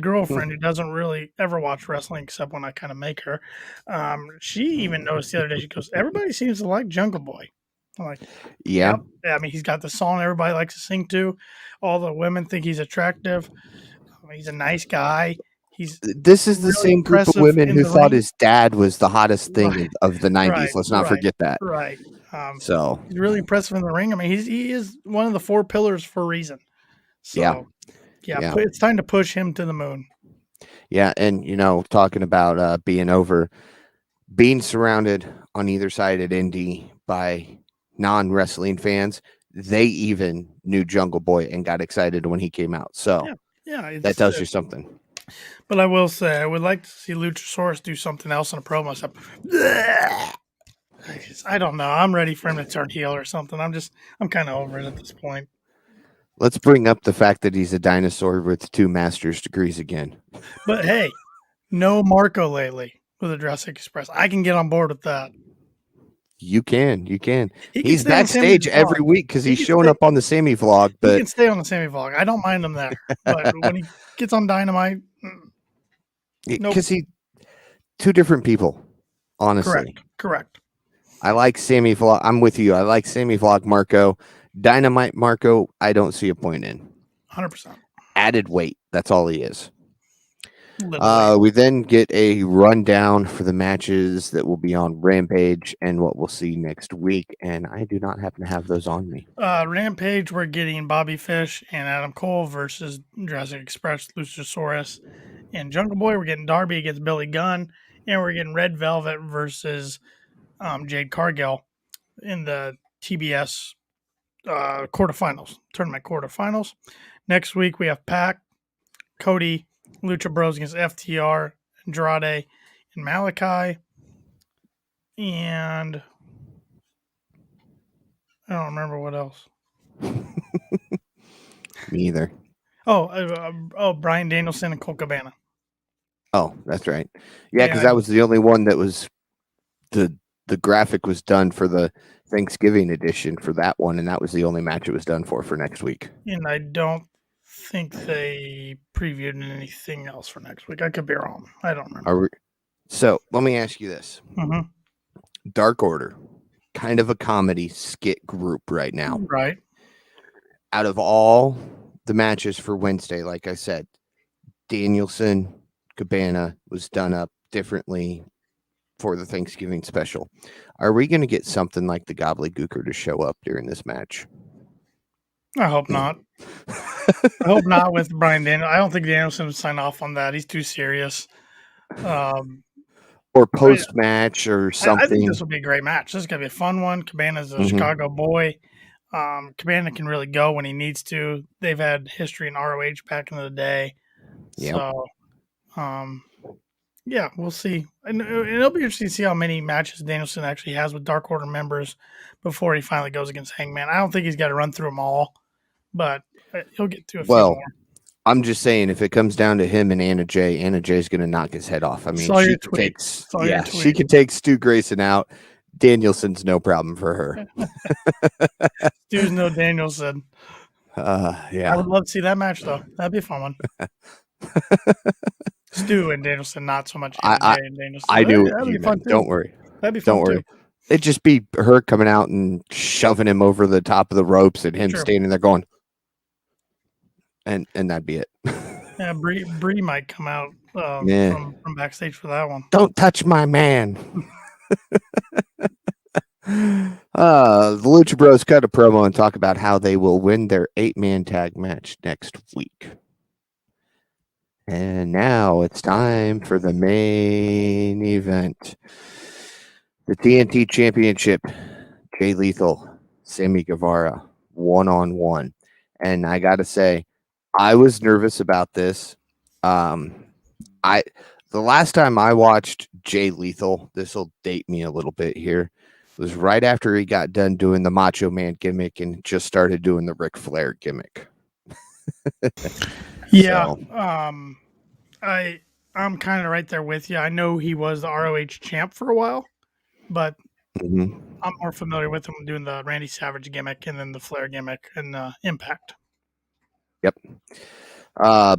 girlfriend, who doesn't really ever watch wrestling except when I kind of make her, she even noticed the other day. She goes, "Everybody seems to like Jungle Boy." I'm like, Yeah. Yep. I mean, he's got the song everybody likes to sing to. All the women think he's attractive. He's a nice guy. This is the really same group of impressive women in who the thought ring. his dad was the hottest thing Right. of the 90s. Right, Let's not right, forget that. Right. So He's really impressive in the ring. I mean, he is one of the four pillars for a reason. So Yeah. It's time to push him to the moon. Yeah, and talking about being over, being surrounded on either side at Indy by non-wrestling fans, they even knew Jungle Boy and got excited when he came out. So Yeah, that tells you something. But I will say, I would like to see Luchasaurus do something else in a promo. I don't know. I'm ready for him to turn heel or something. I'm kind of over it at this point. Let's bring up the fact that he's a dinosaur with 2 master's degrees again. But hey, no Marco lately with the Jurassic Express. I can get on board with that. You can. He's stay on backstage Sammy's every vlog. week because he's showing up on the Sammy vlog. But he can stay on the Sammy vlog. I don't mind him there. But when he gets on Dynamite, because he 2 different people. Honestly, correct. I like Sammy vlog. I'm with you. I like Sammy vlog Marco. Dynamite Marco, I don't see a point in. 100%. Added weight. That's all he is. We then get a rundown for the matches that will be on Rampage and what we'll see next week. And I do not happen to have those on me. Rampage, we're getting Bobby Fish and Adam Cole versus Jurassic Express, Luchasaurus, and Jungle Boy. We're getting Darby against Billy Gunn, and we're getting Red Velvet versus Jade Cargill in the TBS tournament quarterfinals. Next week we have Pac, Cody, Lucha Bros against FTR, Andrade, and Malachi. And I don't remember what else. Me either. Bryan Danielson and Colt Cabana. Oh, that's right. Yeah, because that was the only one that was the graphic was done for the Thanksgiving edition for that one, and that was the only match it was done for next week. And I don't think they previewed anything else for next week. I could be wrong. I don't remember. So let me ask you this. Mm-hmm. Dark Order, kind of a comedy skit group right now. Right. Out of all the matches for Wednesday, like I said, Danielson, Cabana was done up differently for the Thanksgiving special. Are we going to get something like the Gobbledygooker to show up during this match? I hope not. I hope not with Bryan Danielson. I don't think Danielson would sign off on that. He's too serious. or Oh, yeah. post match or I think something. this will be a great match. This is going to be a fun one. Cabana's a Mhm. Chicago boy. Cabana can really go when he needs to. They've had history in ROH back in the day. Yep. So, um, yeah, we'll see. And it'll be interesting to see how many matches Danielson actually has with Dark Order members before he finally goes against Hangman. I don't think he's got to run through them all, but he'll get to a few Well, more. I'm just saying, if it comes down to him and Anna Jay's going to knock his head off. I mean, Saw your she can tweet. take, Saw your yeah, she tweet. can take Stu Grayson out. Danielson's no problem for her. Stu's no Danielson. I Yeah, would love to see that match though. That'd be a fun one. Stu and Danielson, not so much I, Anna I, Jay and Danielson. I knew what That'd you be fun meant. too. Don't worry. That'd be Don't fun too. worry. It'd just be her coming out and shoving him over the top of the ropes and him True. standing there going, and that'd be it. Yeah, Bree might come out Yeah. from backstage for that one. Don't touch my man. The Lucha Bros cut a promo and talk about how they will win their 8-man tag match next week. And now it's time for the main event. The TNT Championship. Jay Lethal, Sammy Guevara, 1-on-1. And I got to say, I was nervous about this. I the last time I watched Jay Lethal, this will date me a little bit here, was right after he got done doing the Macho Man gimmick and just started doing the Ric Flair gimmick. Yeah. So, I'm kind of right there with you. I know he was the ROH champ for a while, but mhm. I'm more familiar with him doing the Randy Savage gimmick and then the Flair gimmick and Impact. Yep.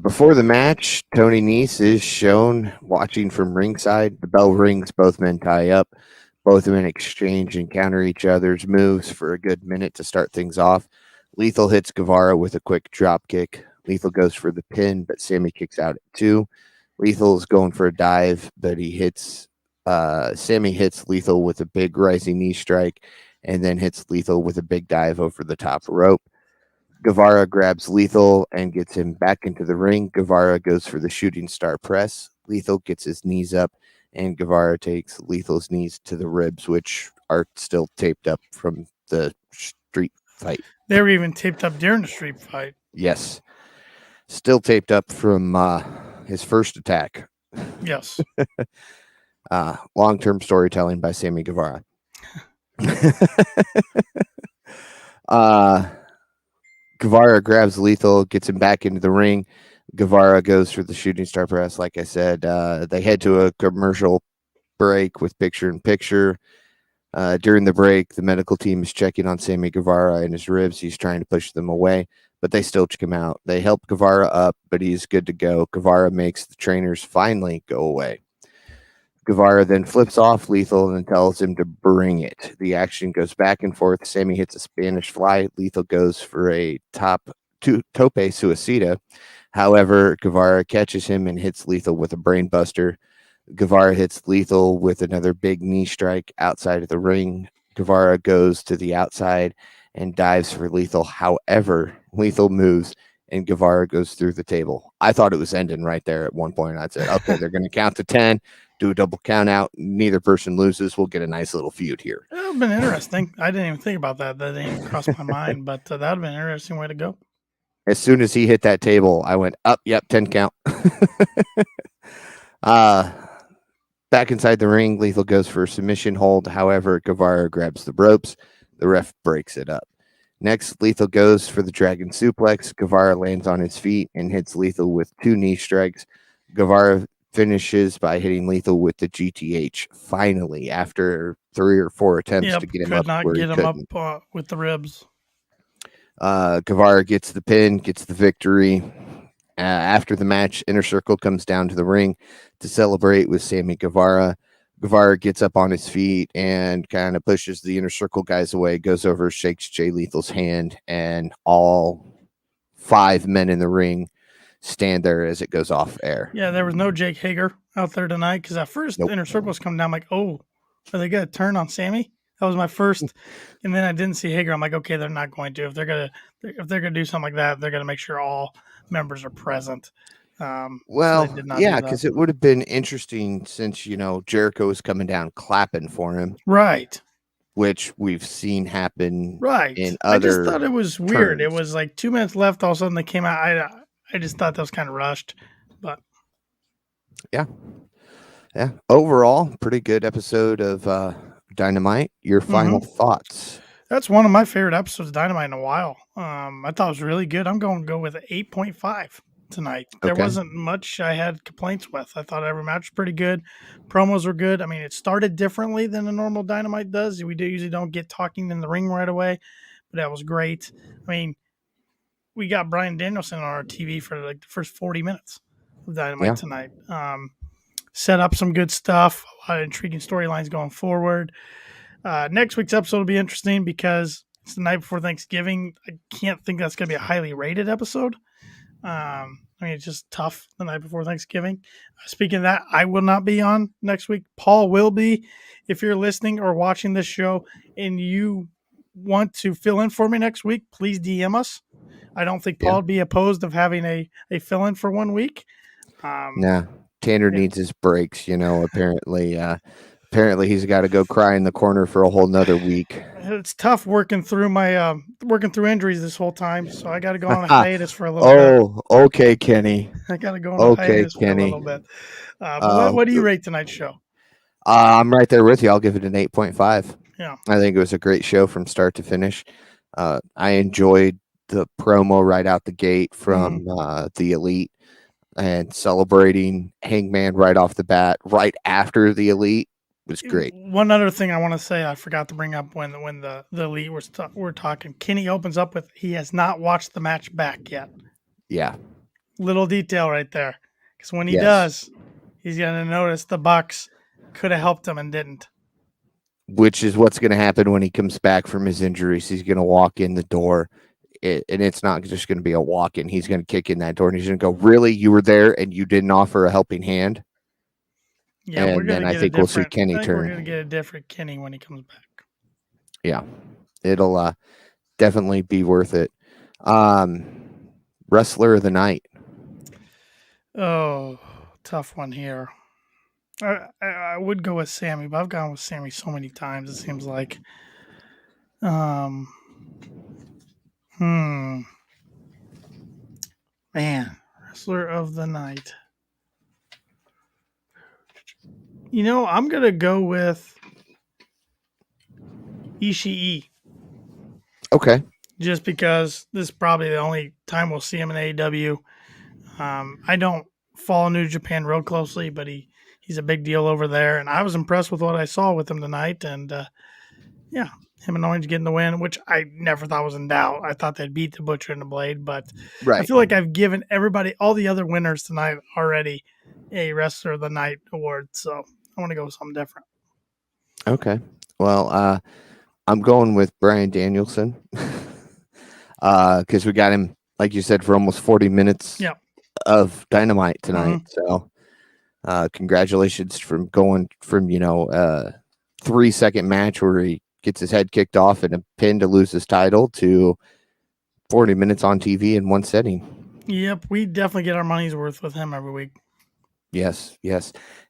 Before the match, Tony Nese is shown watching from ringside. The bell rings, both men tie up. Both men exchange and counter each other's moves for a good minute to start things off. Lethal hits Guevara with a quick drop kick. Lethal goes for the pin, but Sammy kicks out at 2. Lethal's going for a dive, but Sammy hits Lethal with a big rising knee strike and then hits Lethal with a big dive over the top rope. Guevara grabs Lethal and gets him back into the ring. Guevara goes for the shooting star press. Lethal gets his knees up, and Guevara takes Lethal's knees to the ribs, which are still taped up from the street fight. They were even taped up during the street fight. Yes. Still taped up from his first attack. Yes. Long-term storytelling by Sammy Guevara. Guevara grabs Lethal, gets him back into the ring. Guevara goes for the shooting star press. Like I said, they head to a commercial break with picture in picture. During the break, the medical team is checking on Sammy Guevara and his ribs. He's trying to push them away, but they still check him out. They help Guevara up, but he's good to go. Guevara makes the trainers finally go away. Guevara then flips off Lethal and tells him to bring it. The action goes back and forth. Sammy hits a Spanish fly. Lethal goes for a tope suicida. However, Guevara catches him and hits Lethal with a brainbuster. Guevara hits Lethal with another big knee strike outside of the ring. Guevara goes to the outside and dives for Lethal. However, Lethal moves and Guevara goes through the table. I thought it was ending right there at one point. I said, okay, they're going to count to 10, do a double count out. Neither person loses. We'll get a nice little feud here. That would have been interesting. I didn't even think about that. That didn't even cross my mind, but that would have been an interesting way to go. As soon as he hit that table, I went up. Yep, 10 count. Back inside the ring, Lethal goes for a submission hold. However, Guevara grabs the ropes. The ref breaks it up. Next, Lethal goes for the dragon suplex. Guevara lands on his feet and hits Lethal with 2 knee strikes. Guevara finishes by hitting Lethal with the GTH. Finally, after 3 or 4 attempts to get him up where he couldn't. With the ribs. Guevara gets the pin, gets the victory. After the match, Inner Circle comes down to the ring to celebrate with Sammy Guevara. Guevara gets up on his feet and kind of pushes the Inner Circle guys away, goes over, shakes Jay Lethal's hand, and all 5 men in the ring stand there as it goes off air. Yeah, there was no Jake Hager out there tonight because at first Inner Circle was coming down. I'm like, oh, are they going to turn on Sammy? That was my first, and then I didn't see Hager. I'm like, okay, they're not going to. If they're gonna do something like that, they're gonna make sure all members are present. So they Well, did not yeah, do that. because it would have been interesting since, Jericho was coming down clapping for him, Right. which we've seen happen Right. in I just other thought it was weird. It turns. was like 2 minutes left. All of a sudden they came out. I just thought that was kind of rushed. But Yeah. Yeah. Overall, pretty good episode of Dynamite. Your hmm final thoughts? that's one of my favorite episodes of Dynamite in a while. I thought it was really good. I'm going to go with an 8.5 tonight. There Okay. wasn't much I had complaints with. I thought every match was pretty good. Promos were good. I mean, it started differently than a normal Dynamite does. Usually don't get talking in the ring right away, but that was great. I mean, we got Brian Danielson on our TV for like the first 40 minutes of Dynamite Yeah. tonight. Set up some good stuff, a lot of intriguing storylines going forward. Next week's episode will be interesting because it's the night before Thanksgiving. I can't think that's going to be a highly rated episode. I mean, it's just tough the night before Thanksgiving. Speaking of that, I will not be on next week. Paul will be. If you're listening or watching this show and you want to fill in for me next week, please DM us. I don't think Yeah. Paul would be opposed of having a fill in for 1 week. Nah. Tanner Yeah, needs his breaks, apparently he's got to go cry in the corner for a whole nother week. it's tough working through my working through injuries this whole time, so I got to go on a hiatus for a little bit. Oh, okay, Kenny. I got to go on a Okay, hiatus for a little Kenny. bit. But Uh, what do you rate tonight's show? I'm right there with you. I'll give it an 8.5. Yeah. I think it was a great show from start to finish. I enjoyed the promo right out the gate from the Elite and celebrating Hangman right off the bat, right after the Elite was great. One other thing I want to say, I forgot to bring up when the Elite were talking. Kenny opens up with he has not watched the match back yet. Yeah. Little detail right there, because when he Yes. does, he's gonna notice the Bucks could have helped him and didn't. Which is what's going to happen when he comes back from his injuries. He's going to walk in the door, and it's not just going to be a walk in. He's going to kick in that door, and he's going to go, "Really, you were there and you didn't offer a helping hand?" Yeah, we're And then gonna I get a think we'll see different. Kenny I think we're gonna turn. get a different Kenny when he comes back. Yeah, it'll definitely be worth it. Wrestler of the night. Oh, tough one here. I would go with Sammy, but I've gone with Sammy so many times. It seems like. Um. Man, wrestler of the night. I'm gonna go with Ishii. Okay. Just because this is probably the only time we'll see him in AEW. I don't follow New Japan real closely, but he's a big deal over there, and I was impressed with what I saw with him tonight. And yeah, him and Orange getting the win, which I never thought was in doubt. I thought they'd beat the Butcher and the Blade, but I Right. feel like I've given everybody, all the other winners tonight already, a Wrestler of the Night award. So I want to go with something different. Okay. Well, I'm going with Brian Danielson because we got him, like you said, for almost 40 minutes Yeah. of Dynamite tonight. So congratulations from going from 3-second match where he gets his head kicked off and a pin to lose his title to 40 minutes on TV in one setting. Yep, we definitely get our money's worth with him every week. Yes.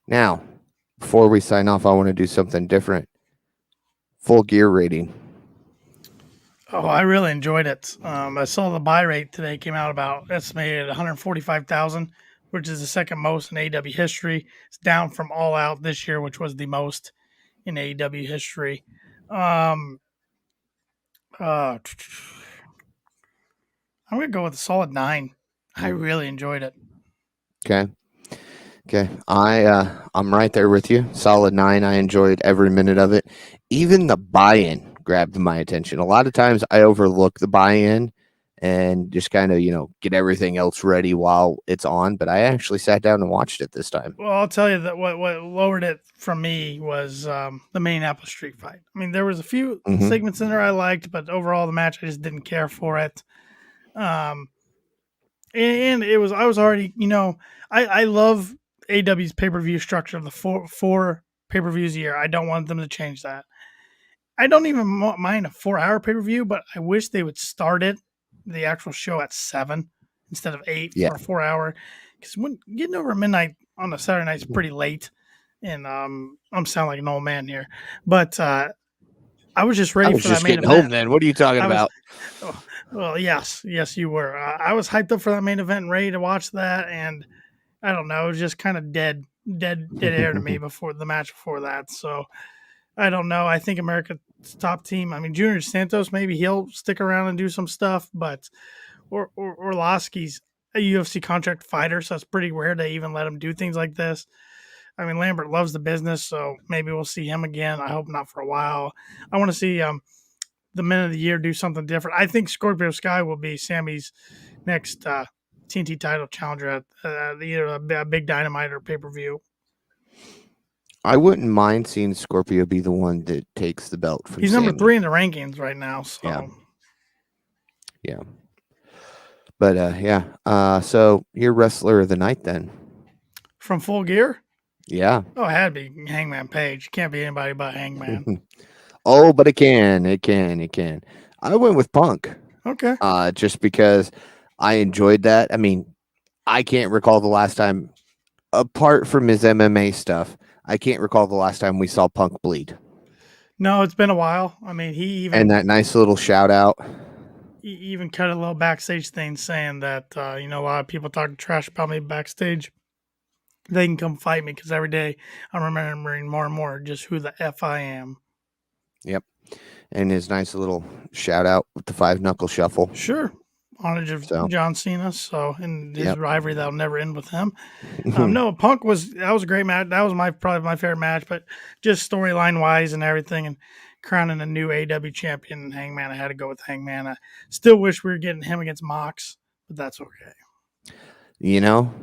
Now, before we sign off, I want to do something different. Full Gear rating. Oh, I really enjoyed it. I saw the buy rate today came out about estimated 145,000, which is the second most in AEW history. It's down from All Out this year, which was the most in AEW history. I'm gonna go with a solid 9. I really enjoyed it. Okay. I'm right there with you. Solid 9. I enjoyed every minute of it. Even the buy-in grabbed my attention. A lot of times I overlook the buy-in and just kind of, get everything else ready while it's on. But I actually sat down and watched it this time. Well, I'll tell you that what lowered it from me was the main Apple Street fight. I mean, there was a few segments in there I liked, but overall the match I just didn't care for it. And it was I was already I love AW's pay-per-view structure of the four pay-per-views a year. I don't want them to change that. I don't even mind a 4-hour pay-per-view, but I wish they would start the actual show at 7 instead of 8 Yeah. for a 4 hour. Because when getting over midnight on a Saturday night is pretty late, and I'm sounding like an old man here, but I was just I ready was for that just main getting home event. then. What are you talking I was, about? oh, well, yes, you were. I was hyped up for that main event and ready to watch that, and I don't know, it was just kind of dead air to me before the match before that. So I don't know. I think America's top team. I mean, Junior Santos, maybe he'll stick around and do some stuff, but Orlovsky's a UFC contract fighter, so it's pretty rare to even let him do things like this. I mean, Lambert loves the business, so maybe we'll see him again. I hope not for a while. I want to see the men of the year do something different. I think Scorpio Sky will be Sammy's next TNT title challenger at either a big Dynamite or pay per view. I wouldn't mind seeing Scorpio be the one that takes the belt from He's number Sammy. 3 in the rankings right now. Yeah. So Yeah. But yeah. So you're wrestler of the night then. from Full Gear, Yeah. oh, it had to be Hangman Page. Can't be anybody but Hangman. Oh, but it can. It can. It can. I went with Punk. Okay. Just because I enjoyed that. I mean, I can't recall the last time, apart from his MMA stuff, I can't recall the last time we saw Punk bleed. No, it's been a while. I mean, he And that nice little shout out. even cut a little backstage thing saying that a lot of people talking trash about me backstage. They can come fight me because every day I'm remembering more and more just who the f I am. Yep. And his nice little shout out with the 5-knuckle shuffle. Sure, honored of So, John Cena. So and his yep. rivalry that'll never end with him. No, Punk was a great match. That was probably my favorite match, but just storyline wise and everything, and crowning a new AEW champion, Hangman. I had to go with Hangman. I still wish we were getting him against Mox, but that's okay. You know,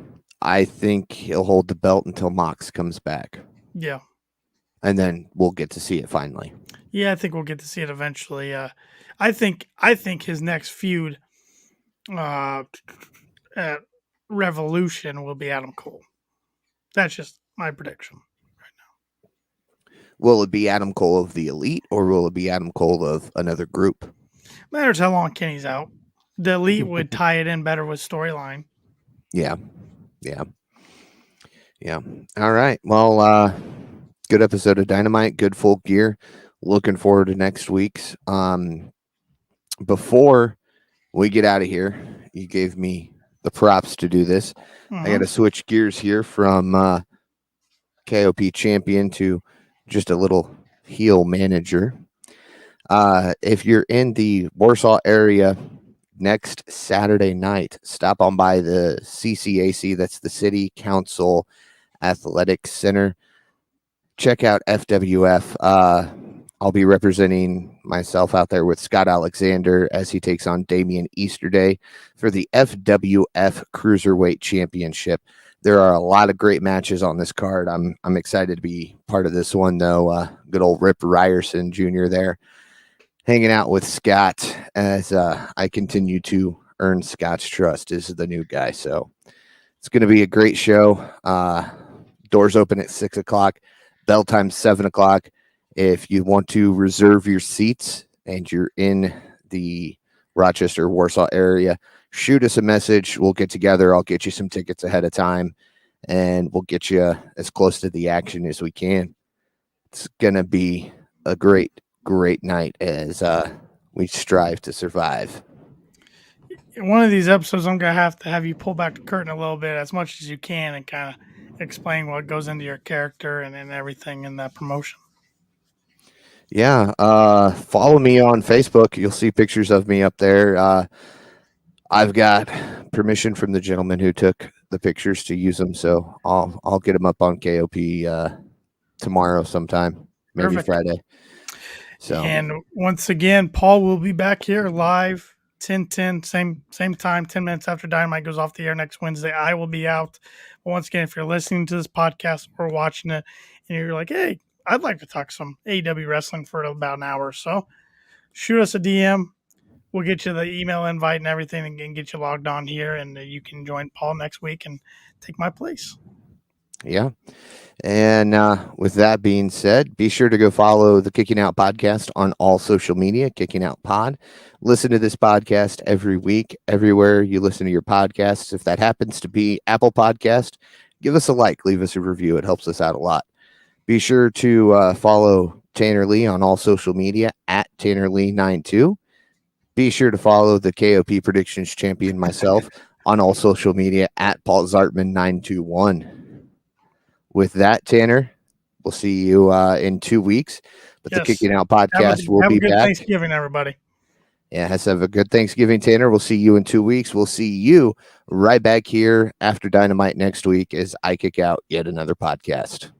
I think he'll hold the belt until Mox comes back. Yeah. And then we'll get to see it finally. Yeah, I think we'll get to see it eventually. I think his next feud at Revolution will be Adam Cole. That's just my prediction right now. Will it be Adam Cole of the Elite or will it be Adam Cole of another group? Matters how long Kenny's out. The Elite would tie it in better with storyline. Yeah. Yeah. Yeah. All right. Well, good episode of Dynamite, good full gear. Looking forward to next week's. Before we get out of here, you gave me the props to do this. I got to switch gears here from KOP champion to just a little heel manager. If you're in the Warsaw area next Saturday night, stop on by the CCAC, that's the City Council Athletic Center. Check out FWF. I'll be representing myself out there with Scott Alexander as he takes on Damian Easterday for the FWF Cruiserweight Championship. There are a lot of great matches on this card. I'm excited to be part of this one, though. Good old Rip Ryerson Jr. there, hanging out with Scott as I continue to earn Scott's trust as the new guy. So it's going to be a great show. Doors open at 6 o'clock. Bell time 7 o'clock. If you want to reserve your seats and you're in the Rochester, Warsaw area, shoot us a message. We'll get together. I'll get you some tickets ahead of time, and we'll get you as close to the action as we can. It's going to be a great night as we strive to survive. In one of these episodes, I'm going to have you pull back the curtain a little bit as much as you can and kind of explain what goes into your character and everything in that promotion. Yeah, follow me on Facebook. You'll see pictures of me up there. I've got permission from the gentleman who took the pictures to use them, so I'll get them up on KOP tomorrow sometime, maybe Perfect. Friday. So, and once again, Paul will be back here live 10:10, same time, 10 minutes after Dynamite goes off the air next Wednesday. I will be out. But once again, if you're listening to this podcast or watching it and you're like, hey, I'd like to talk some AEW wrestling for about an hour or so, shoot us a DM. We'll get you the email invite and everything and get you logged on here, and you can join Paul next week and take my place. Yeah. And with that being said, be sure to go follow the Kicking Out podcast on all social media, Kicking Out Pod. Listen to this podcast every week, everywhere you listen to your podcasts. If that happens to be Apple Podcast, give us a like, leave us a review. It helps us out a lot. Be sure to follow Tanner Lee on all social media at Tanner Lee92. Be sure to follow the KOP Predictions Champion myself on all social media at Paul Zartman 921. With that, Tanner, we'll see you in 2 weeks. But the Yes. Kicking Out podcast will Have a be good back. Thanksgiving, everybody. Yeah, let's have a good Thanksgiving, Tanner. We'll see you in 2 weeks. We'll see you right back here after Dynamite next week as I kick out yet another podcast.